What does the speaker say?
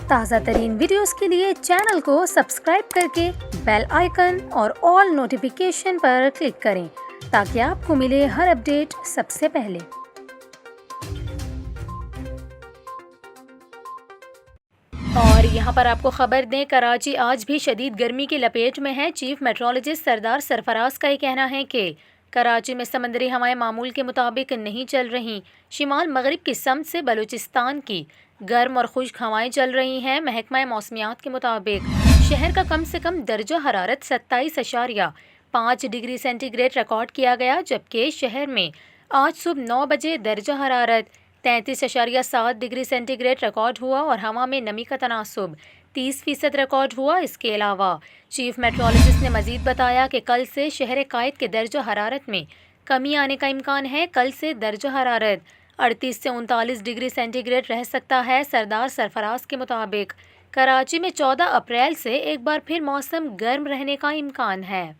تازہ ترین ویڈیوز کے لیے چینل کو سبسکرائب کر کے بیل آئیکن اور آل نوٹیفیکیشن پر کلک کریں تاکہ آپ کو ملے ہر اپڈیٹ سب سے پہلے۔ اور یہاں پر آپ کو خبر دیں، کراچی آج بھی شدید گرمی کی لپیٹ میں ہے۔ چیف میٹرولوجسٹ سردار سرفراز کا یہ کہنا ہے کہ کراچی میں سمندری ہوائیں معمول کے مطابق نہیں چل رہیں۔ شمال مغرب کی سمت سے بلوچستان کی گرم اور خشک ہوائیں چل رہی ہیں۔ محکمہ موسمیات کے مطابق شہر کا کم سے کم درجہ حرارت 27.5 ڈگری سینٹی گریڈ ریکارڈ کیا گیا، جبکہ شہر میں آج صبح 9 بجے درجہ حرارت 33.7 ڈگری سینٹی گریڈ ریکارڈ ہوا اور ہوا میں نمی کا تناسب 30% ریکارڈ ہوا۔ اس کے علاوہ چیف میٹرولوجسٹ نے مزید بتایا کہ کل سے شہر قائد کے درجہ حرارت میں کمی آنے کا امکان ہے۔ کل سے درجہ حرارت 38 سے 39 ڈگری سینٹی گریڈ رہ سکتا ہے۔ سردار سرفراز کے مطابق کراچی میں 14 اپریل سے ایک بار پھر موسم گرم رہنے کا امکان ہے۔